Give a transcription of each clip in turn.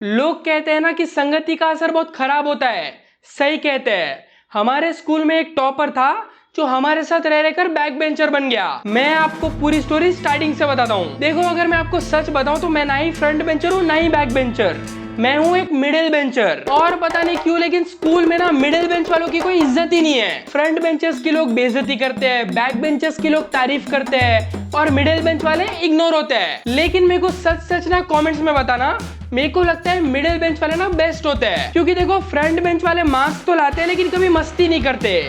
लोग कहते हैं ना कि संगति का असर बहुत खराब होता है। सही कहते हैं। हमारे स्कूल में एक टॉपर था जो हमारे साथ रह रहकर बैक बेंचर बन गया। मैं आपको पूरी स्टोरी स्टार्टिंग से बताता हूँ। देखो, अगर मैं आपको सच बताऊं तो मैं ना ही फ्रंट बेंचर हूँ ना ही बैक बेंचर। मैं हूँ एक मिडिल बेंचर। और पता नहीं क्यों लेकिन स्कूल में ना मिडिल बेंच वालों की कोई इज्जत ही नहीं है। फ्रंट बेंचर्स की लोग बेइज्जती करते हैं, बैक बेंचर्स की लोग तारीफ करते हैं और मिडिल बेंच वाले इग्नोर होते हैं। लेकिन मेरे को सच सच ना कमेंट्स में बताना, मेरे को लगता है मिडिल बेंच वाले ना बेस्ट होते हैं। क्योंकि देखो, फ्रंट बेंच वाले मार्क्स तो लाते हैं लेकिन कभी मस्ती नहीं करते।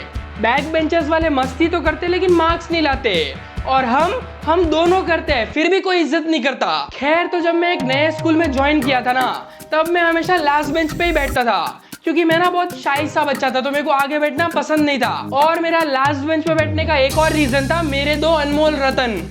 बैक बेंचर्स वाले मस्ती तो करते लेकिन मार्क्स नहीं लाते। और हम दोनों करते हैं फिर भी कोई इज्जत नहीं करता। खैर, तो जब मैं एक नए स्कूल में ज्वाइन किया था ना, तब मैं हमेशा लास्ट बेंच पे ही बैठता था। क्योंकि मैं ना बहुत शाई सा बच्चा था, तो मेरे को आगे बैठना पसंद नहीं था। और मेरा लास्ट बेंच पे बैठने का एक और रीजन था, मेरे दो अनमोल रतन,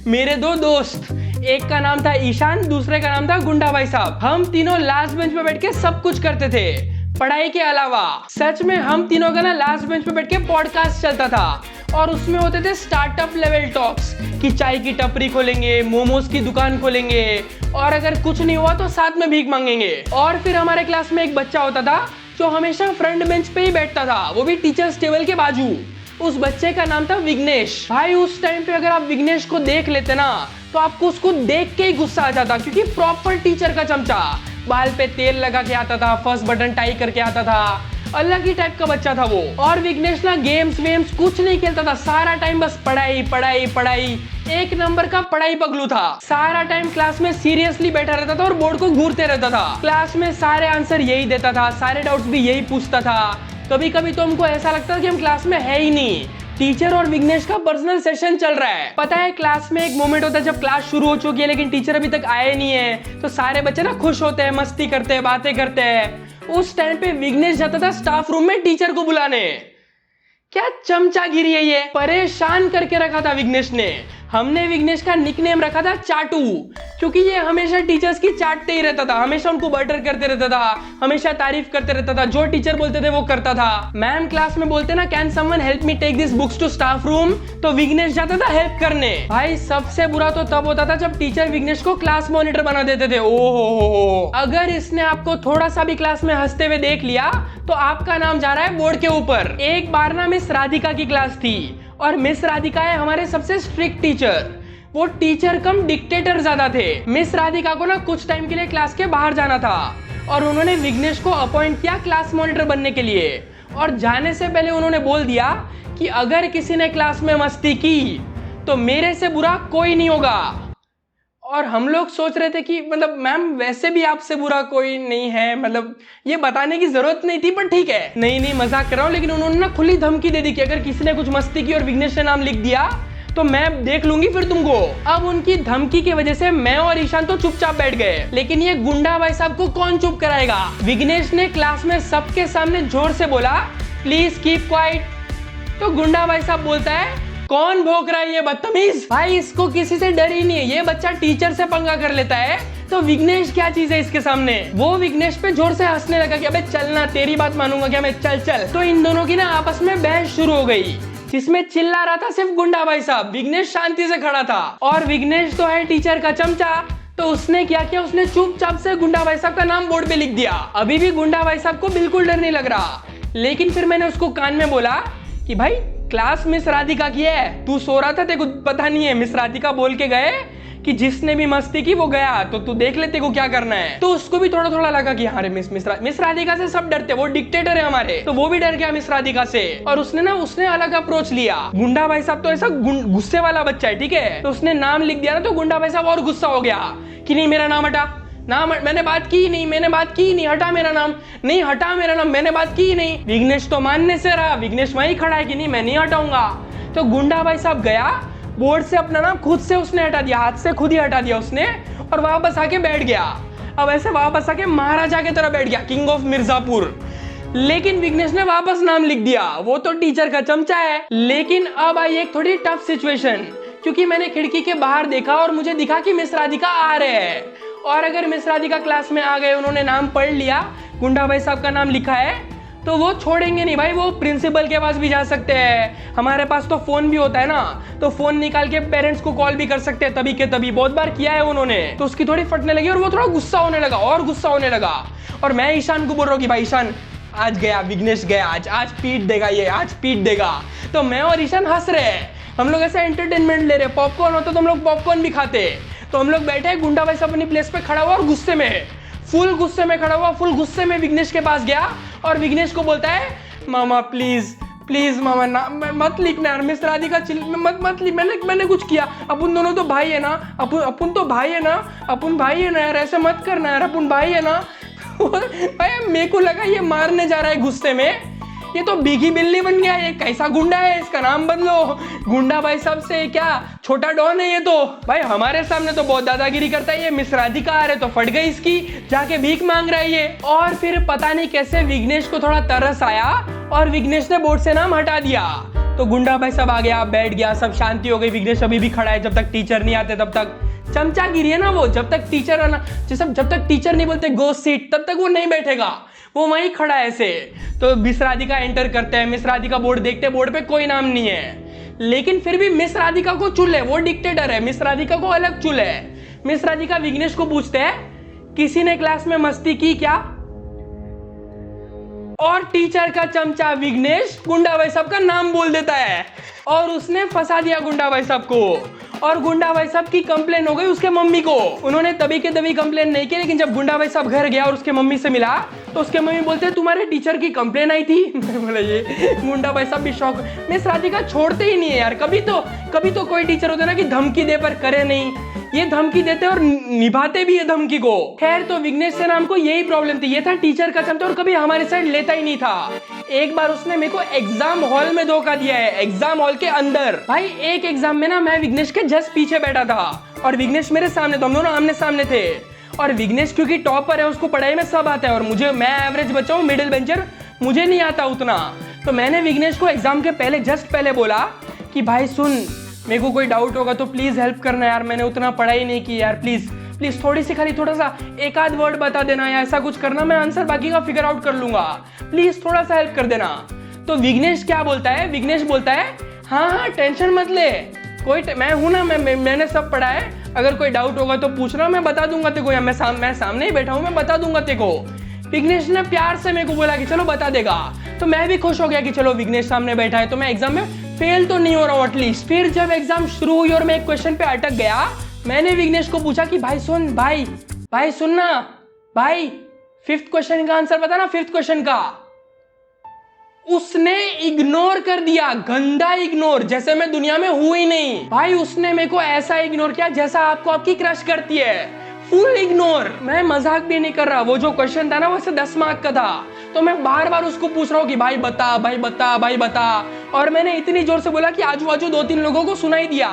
मेरे दो दोस्त। एक का नाम था ईशान, दूसरे का नाम था गुंडा भाई साहब। हम तीनों लास्ट बेंच पे बैठ के सब कुछ करते थे पढ़ाई के अलावा। सच में हम तीनों का ना लास्ट बेंच पे बैठ के पॉडकास्ट चलता था और उसमें होते थे स्टार्टअप लेवल टॉक्स कि चाय की टपरी खोलेंगे, मोमोज की दुकान खोलेंगे और अगर कुछ नहीं हुआ तो साथ में भीख मांगेंगे। और फिर हमारे क्लास में एक बच्चा होता था जो हमेशा फ्रंट बेंच पे ही बैठता था, वो भी टीचर्स टेबल के बाजू। उस बच्चे का नाम था विघ्नेश। भाई, उस टाइम पे अगर आप विघ्नेश को देख लेते ना तो आपको उसको देख के ही गुस्सा आ जाता, क्योंकि प्रॉपर टीचर का चमचा, बाल पे तेल लगा के आता था, फर्स्ट बटन टाई करके आता था, अलग ही टाइप का बच्चा था वो। और विघ्नेश ना गेम्स वेम्स कुछ नहीं खेलता था, सारा टाइम बस पढ़ाई पढ़ाई पढ़ाई। एक नंबर का पढ़ाई पगलू था। सारा टाइम क्लास में सीरियसली बैठा रहता था और बोर्ड को घूरते रहता था। क्लास में सारे आंसर यही देता था, सारे डाउट्स भी यही पूछता था। कभी कभी तो हमको ऐसा लगता था कि हम क्लास में है ही नहीं, टीचर और विघ्नेश का पर्सनल सेशन चल रहा है। पता है, क्लास में एक मोमेंट होता है जब क्लास शुरू हो चुकी है लेकिन टीचर अभी तक आए नहीं है, तो सारे बच्चे ना खुश होते हैं, मस्ती करते हैं, बातें करते हैं। उस टाइम पे विघ्नेश जाता था स्टाफ रूम में टीचर को बुलाने। क्या चमचागिरी है ये, परेशान करके रखा था विघ्नेश ने। हमने विघ्नेश का निकनेम रखा था चाटू, क्योंकि ये हमेशा टीचर्स की चाटते ही रहता था, हमेशा उनको बटर करते रहता था, हमेशा तारीफ करते रहता था, जो टीचर बोलते थे वो करता था। मैम क्लास में बोलते ना, can someone help me take this books to staff room, तो विघ्नेश जाता था हेल्प करने। भाई, सबसे बुरा तो तब होता था जब टीचर विघ्नेश को क्लास मॉनिटर बना देते थे। ओहो, अगर इसने आपको थोड़ा सा भी क्लास में हंसते हुए देख लिया तो आपका नाम जा रहा है बोर्ड के ऊपर। एक बार ना मिस राधिका की क्लास थी और मिस राधिका है हमारे सबसे स्ट्रिक्ट टीचर। वो टीचर कम डिक्टेटर ज्यादा थे। मिस राधिका को ना कुछ टाइम के लिए क्लास के बाहर जाना था और उन्होंने विघ्नेश को अपॉइंट किया क्लास मॉनिटर बनने के लिए। और जाने से पहले उन्होंने बोल दिया कि अगर किसी ने क्लास में मस्ती की तो मेरे से बुरा कोई नहीं होगा। और हम लोग सोच रहे थे कि मतलब मैम वैसे भी आपसे बुरा कोई नहीं है, मतलब ये बताने की जरूरत नहीं थी, पर ठीक है, नहीं मजाक कर रहा हूँ। लेकिन उन्होंने ना खुली धमकी दे दी कि अगर किसी ने कुछ मस्ती की और विघ्नेश ने नाम लिख दिया तो मैं देख लूंगी फिर तुमको। अब उनकी धमकी की वजह से मैं और ईशान तो चुपचाप बैठ गए, लेकिन ये गुंडा भाई साहब को कौन चुप कराएगा। विघ्नेश ने क्लास में सबके सामने जोर से बोला, प्लीज कीप क्वाइट। तो गुंडा भाई साहब बोलता है, कौन भौंक रहा है ये बदतमीज। भाई, इसको किसी से डर ही नहीं है, ये बच्चा टीचर से पंगा कर लेता है तो विघ्नेश क्या चीज है इसके सामने। वो विघ्नेश पे जोर से हंसने लगा कि अबे चलना, तेरी बात मानूंगा क्या मैं, चल चल। तो इन दोनों की ना आपस में बहस शुरू हो गई, जिसमें चिल्ला रहा था सिर्फ गुंडा भाई साहब। विघ्नेश शांति से खड़ा था और विघ्नेश तो है टीचर का चमचा, तो उसने क्या किया, उसने चुपचाप से गुंडा भाई साहब का नाम बोर्ड पे लिख दिया। अभी भी गुंडा भाई साहब को बिल्कुल डर नहीं लग रहा। लेकिन फिर मैंने उसको कान में बोला कि भाई, क्लास मिस राधिका की है, तू सो रहा था, तेरे को पता नहीं है, मिस राधिका बोल के गए कि जिसने भी मस्ती की वो गया, तो तू देख ले तेरे को क्या करना है। तो उसको भी थोड़ा थोड़ा लगा कि हाँ रे, मिस राधिका से सब डरते, वो डिक्टेटर है हमारे, तो वो भी डर गया मिस राधिका से। और उसने अलग अप्रोच लिया। गुंडा भाई साहब तो ऐसा गुस्से वाला बच्चा है, ठीक है, तो उसने नाम लिख दिया ना, तो गुंडा भाई साहब और गुस्सा हो गया कि नहीं मेरा नाम हटा, नाम मैंने बात की नहीं, हटा मेरा नाम, नहीं हटा मेरा नाम, मैंने बात की नहीं। विघ्नेश तो मानने से रहा, विघ्नेश वहीं खड़ा है कि नहीं मैं नहीं हटाऊंगा। तो गुंडा भाई साहब गया बोर्ड से अपना नाम खुद से उसने हटा दिया, हाथ से खुद ही हटा दिया उसने, और वापस आके बैठ गया। अब ऐसे वापस आके महाराजा की तरह बैठ गया, किंग ऑफ मिर्जापुर। लेकिन विघ्नेश ने वापस नाम लिख दिया, वो तो टीचर का चमचा है। लेकिन अब आई एक थोड़ी टफ सिचुएशन, क्योंकि मैंने खिड़की के बाहर देखा और मुझे दिखा कि मिस राधिका आ रहे हैं। और अगर मिस राधिका क्लास में आ गए, उन्होंने नाम पढ़ लिया, गुंडा भाई साहब का नाम लिखा है, तो वो छोड़ेंगे नहीं भाई, वो प्रिंसिपल के पास भी जा सकते हैं। हमारे पास तो फोन भी होता है ना, तो फोन निकाल के पेरेंट्स को कॉल भी कर सकते हैं तभी के तभी। बहुत बार किया है उन्होंने। तो उसकी थोड़ी फटने लगी और वो थोड़ा गुस्सा होने लगा और गुस्सा होने लगा। और मैं ईशान को बोल रहा हूँ कि भाई ईशान आज गया, विघ्नेश गया, आज पीट देगा ये, आज पीट देगा। तो मैं और ईशान हंस रहे हैं, हम लोग ऐसे एंटरटेनमेंट ले रहे। पॉपकॉर्न होता तो हम लोग पॉपकॉर्न भी खाते। तो हम लोग बैठे, गुंडा भाई सब अपनी प्लेस पे खड़ा हुआ और गुस्से में, फुल गुस्से में खड़ा हुआ, फुल गुस्से में विघ्नेश के पास गया और विघ्नेश को बोलता है मामा प्लीज प्लीज मामा ना मत लिखना यार, मिस राधिका मत लिख, मैंने कुछ किया, अपन दोनों तो भाई है ना, अपन तो भाई है ना, अपन भाई है ना यार, ऐसे मत करना यार, अपन भाई है ना। भाई मेरे को लगा ये मारने जा रहा है गुस्से में, ये तो बिगी बिल्ली बन गया, ये कैसा गुंडा है, इसका नाम बदलो। गुंडा भाई साहब से क्या छोटा डॉन है ये तो। भाई हमारे सामने तो बहुत दादागिरी करता है ये, मिस राधिका आ रहे तो फट गई इसकी, जाके भीख मांग रहा है ये। और फिर पता नहीं कैसे विघ्नेश को थोड़ा तरस आया और विघ्नेश ने बोर्ड से नाम हटा दिया। तो गुंडा भाई साहब आ गया, बैठ गया, सब शांति हो गई। विघ्नेश अभी भी खड़ा है, जब तक टीचर नहीं आते तब तक चमचागिरी है ना वो, जब तक टीचर है ना, जब तक टीचर नहीं बोलते गो सीट, तब तक वो नहीं बैठेगा, वो वहीं खड़ा है ऐसे। तो मिस राधिका एंटर करते हैं, मिस राधिका बोर्ड देखते, बोर्ड पे कोई नाम नहीं है, लेकिन फिर भी मिस राधिका को चुल है, वो डिक्टेटर है, मिस राधिका को अलग चुल है। मिस राधिका विघ्नेश को पूछते हैं किसी ने क्लास में मस्ती की क्या, और टीचर का चमचा विघ्नेश गुंडा भाई साहब का नाम बोल देता है और उसने फंसा दिया गुंडा भाई साहब को। और गुंडा भाई साहब की कंप्लेन हो गई उसके मम्मी को। उन्होंने तभी के तभी कंप्लेन नहीं की, लेकिन जब गुंडा भाई साहब घर गया और उसके मम्मी से मिला तो उसके मम्मी बोलते तुम्हारे टीचर की कंप्लेन आई थी। बोला ये गुंडा भाई साहब भी शौक, मिस राधिका छोड़ते ही नहीं है यार। कभी तो कोई टीचर होता है ना कि धमकी दे पर करे नहीं, ये धमकी देते और निभाते भी है धमकी को। खैर तो विघ्नेश से नाम को यही प्रॉब्लम थी, ये था टीचर का चमचा और कभी हमारे साइड लेता ही नहीं था। एक बार उसने मेरे को एग्जाम हॉल में धोखा दिया है, एग्जाम हॉल के अंदर। भाई एक एग्जाम में ना मैं विघ्नेश के जस्ट पीछे बैठा था और विघ्नेश मेरे सामने, तो हम दोनों आमने सामने थे। और विघ्नेश क्योंकि टॉपर है, उसको पढ़ाई में सब आता है और मैं एवरेज बच्चा हूँ, मिडिल बेंचर, मुझे नहीं आता उतना। तो मैंने विघ्नेश को एग्जाम के पहले जस्ट पहले बोला कि भाई सुन, मेरे को कोई डाउट होगा तो प्लीज हेल्प करना यार, मैंने उतना पढ़ाई नहीं की यार, प्लीज प्लीज थोड़ी सी खाली थोड़ा सा एक आध वर्ड बता देना या ऐसा कुछ करना, मैं आंसर बाकी का फिगर आउट कर लूंगा, प्लीज थोड़ा सा हेल्प कर देना। तो विघ्नेश क्या बोलता है, विघ्नेश बोलता है हाँ टेंशन मत ले, मैं हूं ना, मैंने सब पढ़ा है, अगर कोई डाउट होगा तो पूछना, मैं बता दूंगा तेको, या मैं सामने ही बैठा हूं, मैं बता दूंगा तेको। विघ्नेश ने प्यार से मेरे को बोला कि चलो बता देगा, तो मैं भी खुश हो गया कि चलो विघ्नेश सामने बैठा है तो मैं एग्जाम में फेल तो नहीं हो रहा हूँ एटलीस्ट। फिर जब एग्जाम शुरू हुई और मैं एक क्वेश्चन पे अटक गया, मैंने विघ्नेश को पूछा कि भाई सुन, भाई सुनना भाई, 5th क्वेश्चन का आंसर बता ना, 5th क्वेश्चन का। उसने इग्नोर कर दिया, गंदा इग्नोर, जैसे मैं दुनिया में हूं ही नहीं। भाई उसने मेरे को ऐसा इग्नोर किया जैसा आपको आपकी क्रश करती है, फुल इग्नोर। मैं मजाक भी नहीं कर रहा, वो जो क्वेश्चन था ना वैसे 10 मार्क का था, तो मैं बार बार उसको पूछ रहा हूँ कि भाई बता भाई बता भाई बता। और मैंने इतनी जोर से बोला कि आजू बाजू 2-3 लोगों को सुनाई दिया,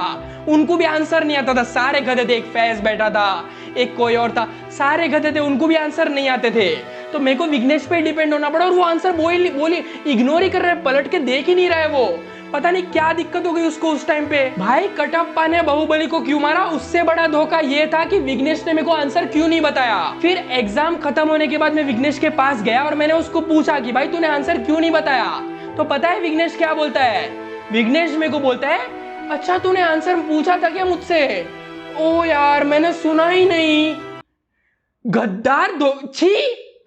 उनको भी आंसर नहीं आता था, सारे गधे थे, एक फैज बैठा था, एक कोई और था, सारे गधे थे, उनको भी आंसर नहीं आते थे। तो मेरे को विघ्नेश पे डिपेंड होना पड़ा और वो आंसर बोली इग्नोर ही कर रहा है, पलट के देख ही नहीं रहा है वो। पता नहीं क्या दिक्कत हो गई उसको उस टाइम पे। भाई कटप्पा ने बाहुबली को क्यों मारा, उससे बड़ा धोखा ये था कि विघ्नेश ने मेरे को आंसर क्यों नहीं बताया। फिर एग्जाम खत्म होने के बाद मैं विघ्नेश के पास गया और मैंने उसको पूछा कि भाई तूने आंसर क्यों नहीं बताया। तो पता है विघ्नेश क्या बोलता है, विघ्नेश मेरे को बोलता है अच्छा तूने आंसर पूछा था क्या मुझसे, ओ यार मैंने सुना ही नहीं, गद्दार,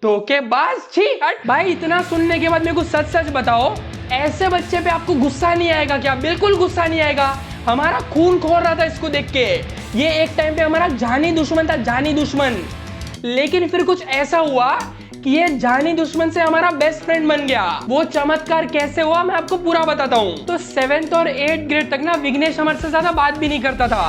धोखेबाज, छी हट। भाई इतना सुनने के बाद मेरे को सच सच बताओ, ऐसे बच्चे पे आपको गुस्सा नहीं आएगा क्या? बिल्कुल गुस्सा नहीं आएगा। हमारा खून खोल रहा था इसको देख के, ये एक टाइम पे हमारा जानी दुश्मन था, जानी दुश्मन। लेकिन फिर कुछ ऐसा हुआ कि ये जानी दुश्मन से हमारा बेस्ट फ्रेंड बन गया। वो चमत्कार कैसे हुआ मैं आपको पूरा बताता हूँ। तो 7th और 8th ग्रेड तक ना विघ्नेश हमारे से ज्यादा बात भी नहीं करता था।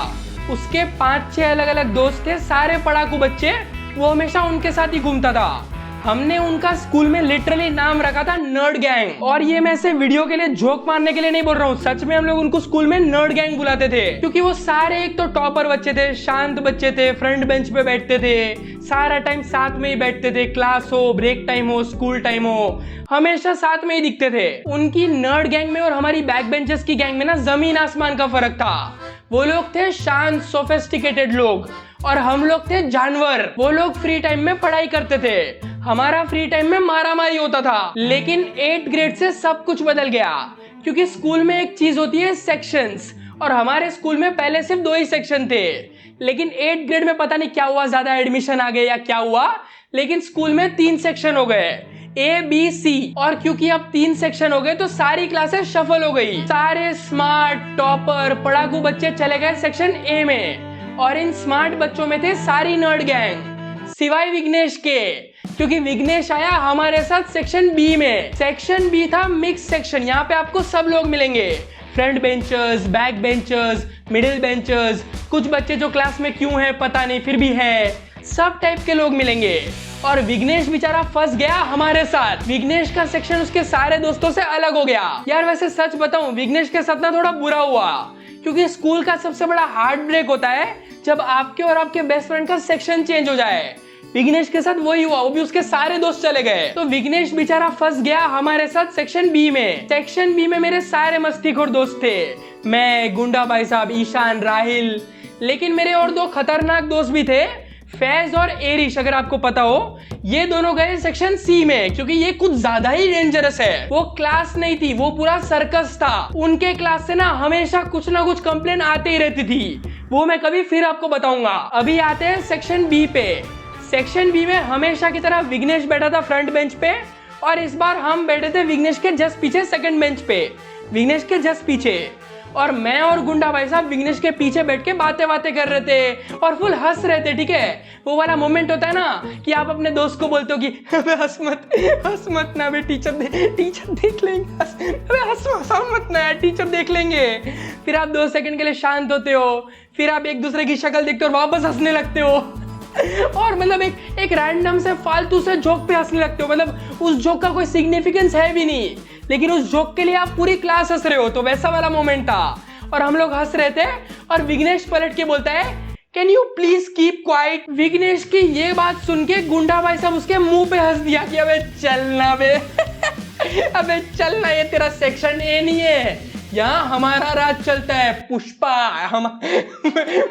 उसके 5-6 अलग अलग दोस्त थे, सारे पढ़ाकू बच्चे, वो हमेशा उनके साथ ही घूमता था। हमने उनका स्कूल में लिटरली नाम रखा था नर्ड गैंग। और ये मैं ऐसे वीडियो के लिए जोक मारने के लिए नहीं बोल रहा हूँ, सच में हम लोग उनको स्कूल में नर्ड गैंग बुलाते थे, क्योंकि वो सारे एक तो टॉपर बच्चे थे, शांत बच्चे थे, फ्रंट बेंच पे बैठते थे, सारा टाइम साथ में ही बैठते थे, क्लास हो, ब्रेक टाइम हो, स्कूल टाइम हो, हमेशा साथ में ही दिखते थे। उनकी नर्ड गैंग में और हमारी बैक बेंचर्स की गैंग में ना जमीन आसमान का फर्क था। वो लोग थे शांत सोफिस्टिकेटेड लोग और हम लोग थे जानवर। वो लोग फ्री टाइम में पढ़ाई करते थे, हमारा फ्री टाइम में मारामारी होता था। लेकिन 8th ग्रेड से सब कुछ बदल गया, क्योंकि स्कूल में एक चीज होती है सेक्शंस, और हमारे स्कूल में पहले सिर्फ 2 ही सेक्शन थे। लेकिन 8th ग्रेड में पता नहीं क्या हुआ, ज्यादा एडमिशन आ गए या क्या हुआ, लेकिन स्कूल में 3 सेक्शन हो गए, A, B, C। और क्योंकि अब 3 सेक्शन हो गए तो सारी क्लासेस शफल हो गई। सारे स्मार्ट टॉपर पढ़ाकू बच्चे चले गए सेक्शन A में, और इन स्मार्ट बच्चों में थे सारी नर्ड गैंग सिवाय विघ्नेश के, क्योंकि विघ्नेश आया हमारे साथ सेक्शन B में। सेक्शन B था मिक्स सेक्शन। यहाँ पे आपको सब लोग मिलेंगे, front benchers, back benchers, middle benchers, कुछ बच्चे जो क्लास में क्यों है पता नहीं फिर भी है, सब टाइप के लोग मिलेंगे। और विघ्नेश बेचारा फंस गया हमारे साथ। विघ्नेश का सेक्शन उसके सारे दोस्तों से अलग हो गया। यार वैसे सच बताऊं, विघ्नेश के साथ ना थोड़ा बुरा हुआ, क्योंकि स्कूल का सबसे बड़ा हार्ट ब्रेक होता है जब आपके और आपके बेस्ट फ्रेंड का सेक्शन चेंज हो जाए। विघ्नेश के साथ वही हुआ, वो भी उसके सारे दोस्त चले गए, तो विघ्नेश बेचारा फंस गया हमारे साथ सेक्शन B में। सेक्शन B में मेरे सारे मस्तीखोर दोस्त थे, मैं, गुंडा भाई साहब, ईशान, राहिल। लेकिन मेरे और 2 खतरनाक दोस्त भी थे, फैज और एरिश, अगर आपको पता हो। ये दोनों गए सेक्शन C में, क्योंकि ये कुछ ज्यादा ही डेंजरस है। वो क्लास नहीं थी, वो पूरा सर्कस था। उनके क्लास से ना हमेशा कुछ ना कुछ कंप्लेन आते ही रहती थी, वो मैं कभी फिर आपको बताऊंगा। अभी आते हैं सेक्शन B पे। सेक्शन B में हमेशा की तरह विघ्नेश बैठा था फ्रंट बेंच पे, और इस बार हम बैठे थे विघ्नेश के जस्ट पीछे सेकंड बेंच पे, विघ्नेश के जस्ट पीछे। और मैं और गुंडा भाई साहब विघ्नेश के पीछे बैठ के बातें कर रहे थे और फुल हंस रहे थे। ठीक है, वो वाला मोमेंट होता है ना कि आप अपने दोस्त को बोलते हो कि अबे हंस मत ना, अबे टीचर देख लेंगे, अबे हंस मत ना, टीचर देख लेंगे। फिर आप 2 सेकंड के लिए शांत होते हो, फिर आप एक दूसरे की शक्ल देखते हो और वापस हंसने लगते हो, और मतलब एक रैंडम से फालतू से जोक पे हंसने लगते हो। मतलब उस जोक का कोई सिग्निफिकेंस है भी नहीं, लेकिन उस जोक के लिए आप पूरी क्लास हंस रहे हो, तो वैसा वाला मोमेंट था। और हम लोग हंस रहे थे, और विघ्नेश पलट के बोलता है, can you please keep quiet. Vignesh की ये बात सुन के गुंडा भाई साहब उसके मुंह पे हंस दिया कि अबे चलना बे अबे चलना, ये तेरा सेक्शन A नहीं है, यहाँ हमारा राज चलता है, पुष्पा हम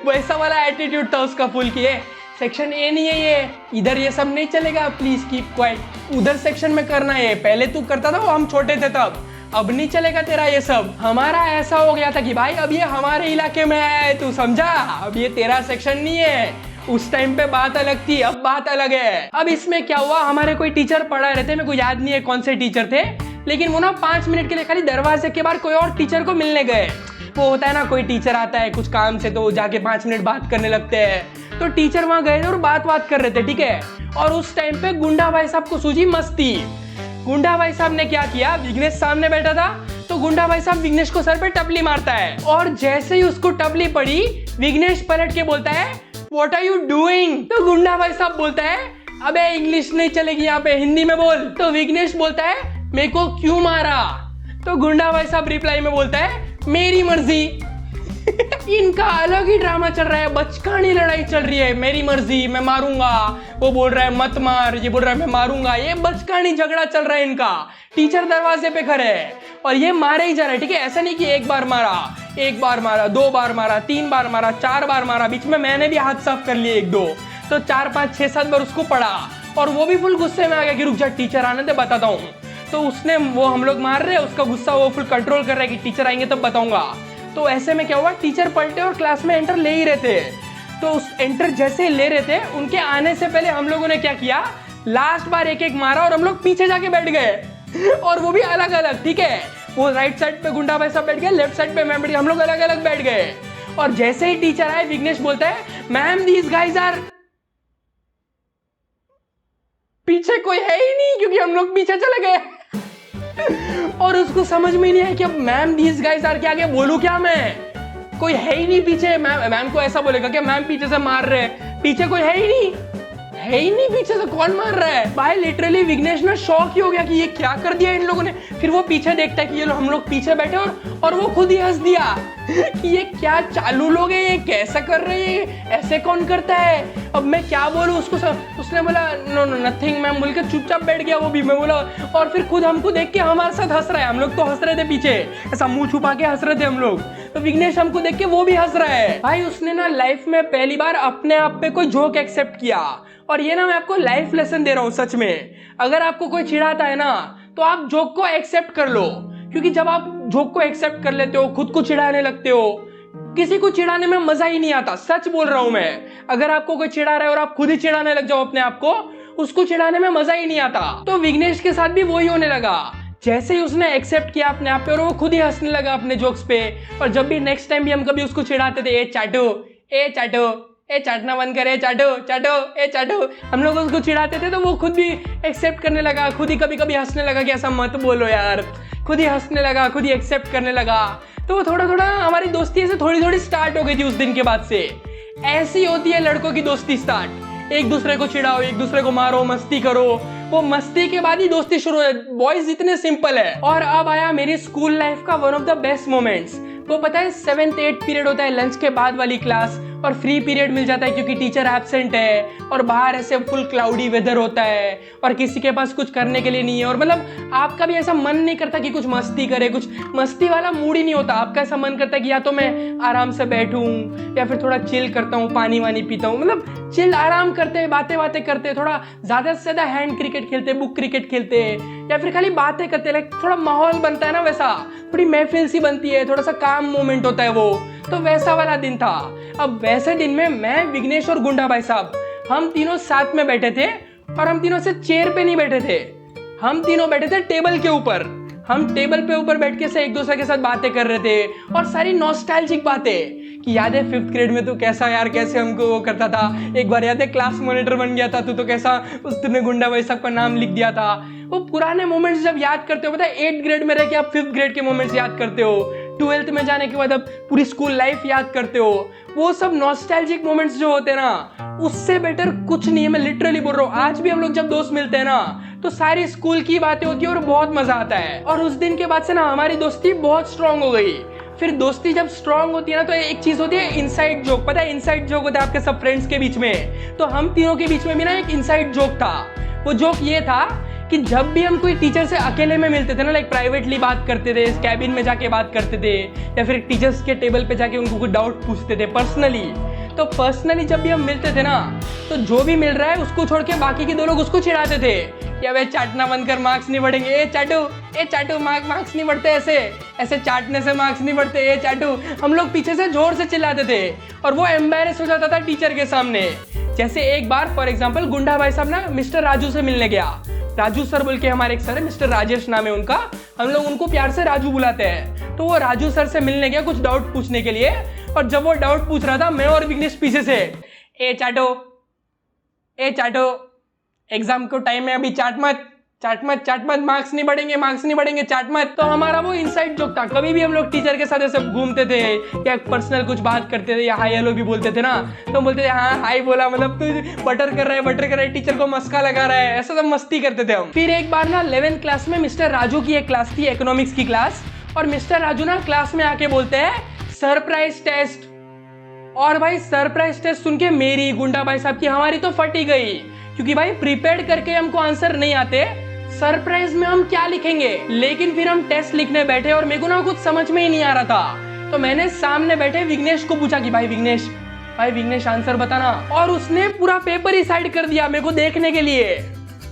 वैसा वाला एटीट्यूड था उसका फुल किए। सेक्शन A नहीं है ये, इधर ये सब नहीं चलेगा, प्लीज कीप क्वाइट। उधर सेक्शन में करना है, पहले तू करता था, वो हम छोटे थे तब, अब नहीं चलेगा तेरा ये सब। हमारा ऐसा हो गया था कि भाई अब ये हमारे इलाके में है, तू समझा, अब ये तेरा सेक्शन नहीं है। उस टाइम पे बात अलग थी, अब बात अलग है। अब इसमें क्या हुआ, हमारे कोई टीचर पढ़ा रहे थे, मेरे को याद नहीं है कौन से टीचर थे, लेकिन वो ना 5 मिनट के लिए खाली दरवाजे के बाहर कोई और टीचर को मिलने गए। वो होता है ना, कोई टीचर आता है कुछ काम से तो जाके 5 मिनट बात करने लगते हैं, तो टीचर वहां गए थे और बात कर रहे थे। ठीक है, और उस टाइम पे गुंडा भाई साहब को सूझी मस्ती। गुंडा भाई साहब ने क्या किया, विघ्नेश सामने बैठा था, तो गुंडा भाई साहब विघ्नेश को सर पे टपली मारता है, और जैसे ही उसको टपली पड़ी, विघ्नेश पलट के बोलता है, व्हाट आर यू डूइंग। तो गुंडा भाई साहब बोलता है, अबे इंग्लिश नहीं चलेगी यहाँ पे, हिंदी में बोल। तो विघ्नेश बोलता है, मेरे को क्यों मारा। तो गुंडा भाई साहब रिप्लाई में बोलता है, मेरी मर्जी। इनका अलग ही ड्रामा चल रहा है, बचकानी लड़ाई चल रही है, मेरी मर्जी, मैं मारूंगा, वो बोल रहा है मत मार, ये बोल रहा है मैं मारूंगा, ये बचकानी झगड़ा चल रहा है इनका। टीचर दरवाजे पे खड़े है और ये मारे ही जा रहा है। ठीक है, ऐसा नहीं कि एक बार मारा, 2 बार मारा, 3 बार मारा, 4 बार मारा, बीच में मैंने भी हाथ साफ कर लिए 1-2, तो 4, 5, 6, 7 बार उसको पड़ा, और वो भी फुल गुस्से में आ गया कि रुक जा, टीचर आने दे बताता हूँ। तो उसने, वो हम लोग मार रहे हैं, उसका गुस्सा वो फुल कंट्रोल कर रहा है कि टीचर आएंगे तब बताऊंगा। तो ऐसे में क्या हुआ, टीचर पलटे और क्लास में एंटर ले ही रहे थे, तो उस एंटर जैसे ले रहे थे, उनके आने से पहले हम लोगों ने क्या किया, लास्ट बार एक मारा और हम लोग पीछे जाके बैठ गए, और वो भी अलग अलग। ठीक है, वो राइट साइड पे गुंडा भाई साहब बैठ गए, लेफ्ट साइड पे मैं बैठ गया, हम लोग अलग अलग बैठ गए। और जैसे ही टीचर आए, विघ्नेश बोलता है, मैम दीज गाइज आर, पीछे कोई है ही नहीं क्योंकि हम लोग पीछे चले गए। और उसको समझ में नहीं आया कि अब मैम दीज गाइस आर के आगे बोलूं क्या मैं, कोई है ही नहीं पीछे। मैम को ऐसा बोलेगा कि मैम पीछे से मार रहे, पीछे कोई है ही नहीं पीछे से, कौन मार रहा है भाई। लिटरली विघ्नेश ना शॉक ही हो गया कि ये क्या कर दिया इन लोगों ने। फिर वो पीछे देखता है कि ये लोग, हम लोग पीछे बैठे, और वो खुद ही हंस दिया कि ये क्या चालू लोग हैं, ये कैसा कर रहे हैं, ऐसे कौन करता है। अब मैं क्या बोलूं उसको, उसने बोला नो नथिंग मैम बोल के चुपचाप बैठ गया वो भी। मैं बोला, और फिर खुद हमको देख के हमारे साथ हंस रहा है, हम लोग तो हंस रहे थे पीछे, ऐसा मुंह छुपा के हंस रहे थे हम लोग, तो विघ्नेश हमको देख के वो भी हंस रहा है। भाई उसने ना लाइफ में पहली बार अपने आप पे कोई जोक एक्सेप्ट किया, और ये ना मैं आपको लाइफ लेसन दे रहा हूँ सच में। अगर आपको कोई चिढ़ाता है ना तो आप जोक को एक्सेप्ट कर लो, क्योंकि जब आप जोक को एक्सेप्ट कर लेते हो, खुद को चिढ़ाने लगते हो, किसी को चिढ़ाने में मजा ही नहीं आता। सच बोल रहा हूं मैं। अगर आपको कोई चिढ़ा रहा है और आप खुद ही चिढ़ाने लग जाओ अपने आप को, उसको चिढ़ाने में मजा ही नहीं आता। तो विघ्नेश के साथ भी वही होने लगा। जैसे ही उसने एक्सेप्ट किया अपने आप पे और वो खुद ही हंसने लगा अपने जोक्स पे। और जब भी नेक्स्ट टाइम भी हम कभी उसको चिढ़ाते थे, ए चाटू, ए चाटू, ए चाटना बंद करे, चाटो चाटो, ए चाटो, हम लोग उसको चिढ़ाते थे तो वो खुद भी एक्सेप्ट करने लगा, खुद ही कभी कभी हंसने लगा कि ऐसा मत बोलो यार, खुद ही हंसने लगा, खुद ही एक्सेप्ट करने लगा। तो वो थोड़ा थोड़ा हमारी दोस्ती ऐसे थोड़ी थोड़ी स्टार्ट हो गई थी उस दिन के बाद से। ऐसी होती है लड़कों की दोस्ती स्टार्ट। एक दूसरे को चिढ़ाओ, एक दूसरे को मारो, मस्ती करो, वो मस्ती के बाद ही दोस्ती शुरू है। बॉयज इतने सिंपल है। और अब आया मेरी स्कूल लाइफ का one of the best moments. वो पता है 7th 8th पीरियड होता है, लंच के बाद वाली क्लास, और फ्री पीरियड मिल जाता है क्योंकि टीचर एब्सेंट है और बाहर ऐसे फुल क्लाउडी वेदर होता है और किसी के पास कुछ करने के लिए नहीं है। और मतलब आपका भी ऐसा मन नहीं करता कि कुछ मस्ती करे, कुछ मस्ती वाला मूड ही नहीं होता। आपका ऐसा मन करता है कि या तो मैं आराम से बैठूं या फिर थोड़ा चिल करता हूँ, पानी वानी पीता हूँ, मतलब चिल आराम करते, बातें बातें करते, थोड़ा ज्यादा से ज्यादा हैंड क्रिकेट खेलते, बुक क्रिकेट खेलते, या फिर खाली बातें करते। लाइक थोड़ा माहौल बनता है ना वैसा, थोड़ी महफिल सी बनती है, थोड़ा सा काम मोमेंट होता है वो। तो वैसा वाला दिन था। अब वैसे दिन में मैं, विघ्नेश और गुंडा भाई साहब, हम तीनों साथ में बैठे थे। और हम तीनों से चेयर पे नहीं बैठे थे, हम तीनों बैठे थे टेबल के ऊपर। हम टेबल पे ऊपर बैठ के से एक दूसरे के साथ बातें कर रहे थे और सारी नॉस्टैल्जिक बातें कि याद है 5th ग्रेड में तू कैसा यार, कैसे हमको वो करता था, एक बार याद है क्लास मॉनिटर बन गया था तू, तो कैसा उस तुमने गुंडा भाई साहब का नाम लिख दिया था। वो पुराने मोमेंट्स जब याद करते हो, पता है 8th ग्रेड में रह के आप 5th ग्रेड के मोमेंट्स याद करते हो, 12th में जाने के बाद अब पूरी स्कूल लाइफ याद करते हो, वो सब नॉस्टैल्जिक मोमेंट्स जो होते हैं ना, उससे बेटर कुछ नहीं है। मैं लिटरली बोल रहा हूँ। आज भी हम लोग जब दोस्त मिलते हैं ना तो सारी स्कूल की बातें होती है और बहुत मजा आता है। और उस दिन के बाद से ना हमारी दोस्ती बहुत स्ट्रांग हो गई। फिर दोस्ती जब स्ट्रांग होती है ना तो एक चीज होती है इनसाइड जोक। पता है इनसाइड जोक होता है आपके सब फ्रेंड्स के बीच में, तो हम तीनों के बीच में भी ना एक इनसाइड जोक था। वो जोक ये था कि जब भी हम कोई टीचर से अकेले में मिलते थे ना, लाइक प्राइवेटली बात करते थे, कैबिन में जाके बात करते थे, या फिर टीचर्स के टेबल पे जाके उनको कुछ डाउट पूछते थे पर्सनली। तो पर्सनली जब भी हम मिलते थे ना तो जो भी मिल रहा है उसको छोड़ के बाकी के 2 लोग उसको चिढ़ाते थे कि अबे चाटना बंद कर, मार्क्स नहीं बढ़ेंगे, ए चाटू मार्क्स नहीं बढ़ते, ऐसे चाटने से मार्क्स नहीं बढ़ते, ए चाटू। हम लोग पीछे से जोर से चिल्लाते थे और वो एम्बैरेस हो जाता था टीचर के सामने। जैसे एक बार फॉर एग्जाम्पल गुंडा भाई साहब ना मिस्टर राजू से मिलने गया। राजू सर बोल के हमारे एक सर है, मिस्टर राजेश नाम है उनका, हम लोग उनको प्यार से राजू बुलाते हैं। तो वो राजू सर से मिलने गया कुछ डाउट पूछने के लिए। और जब वो डाउट पूछ रहा था, मैं और विघ्नेश पीछे से, ए चाटो एग्जाम को टाइम है, अभी चाट मत, मार्क्स नहीं बढ़ेंगे, चाट मत। तो हमारा वो इनसाइड जोक था। कभी भी हम लोग टीचर के साथ ऐसे घूमते थे या पर्सनल कुछ बात करते थे या हाई हेलो भी बोलते थे ना, तो हम बोलते थे हाँ हाई बोला, मतलब तू बटर कर रहा है, टीचर को मस्का लगा रहा है, ऐसा सब मस्ती करते थे हम। फिर एक बार ना 11th क्लास में मिस्टर राजू की एक क्लास थी, इकोनॉमिक्स की क्लास, और मिस्टर राजू ना क्लास में आके बोलते हैं सरप्राइज टेस्ट। और भाई सरप्राइज टेस्ट सुन के मेरी, गुंडा भाई साहब की, हमारी तो फट ही गई, क्योंकि भाई प्रिपेयर करके हमको आंसर नहीं आते, सरप्राइज में हम क्या लिखेंगे। लेकिन फिर हम टेस्ट लिखने बैठे और मेरे को ना कुछ समझ में ही नहीं आ रहा था। तो मैंने सामने बैठे विघ्नेश को पूछा कि भाई विघ्नेश आंसर बताना। और उसने पूरा पेपर ही साइड कर दिया मेरे को देखने के लिए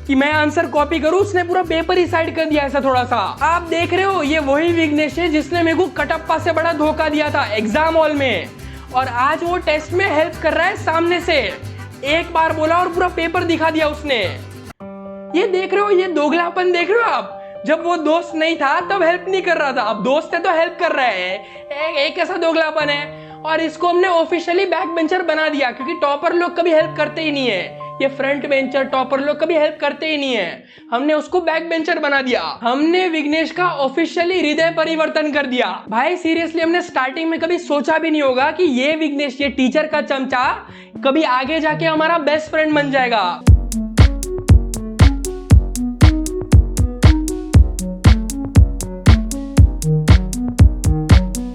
कि मैं आंसर कॉपी करूं। उसने पूरा पेपर ही साइड कर दिया ऐसा थोड़ा सा। आप देख रहे हो, ये वही विघ्नेश है जिसने मेरे को कटप्पा से बड़ा धोखा दिया था एग्जाम हॉल में, और आज वो टेस्ट में हेल्प कर रहा है सामने से। एक बार बोला और पूरा पेपर दिखा दिया उसने। ये देख रहे हो, ये दोगलापन देख रहे हो आप। जब वो दोस्त नहीं था तब हेल्प नहीं कर रहा था, अब दोस्त है तो हेल्प कर रहा है। एक ऐसा दोगलापन है। और इसको हमने ऑफिशियली बैक बेंचर बना दिया, क्योंकि टॉपर लोग कभी हेल्प करते ही नहीं है। ये फ्रंट बेंचर टॉपर लोग कभी हेल्प करते ही नहीं है। हमने उसको बैक बेंचर बना दिया। हमने विघ्नेश का ऑफिशियली हृदय परिवर्तन कर दिया। भाई सीरियसली हमने स्टार्टिंग में कभी सोचा भी नहीं होगा कि ये विघ्नेश, ये टीचर का चमचा, कभी आगे जाके हमारा बेस्ट फ्रेंड बन जाएगा।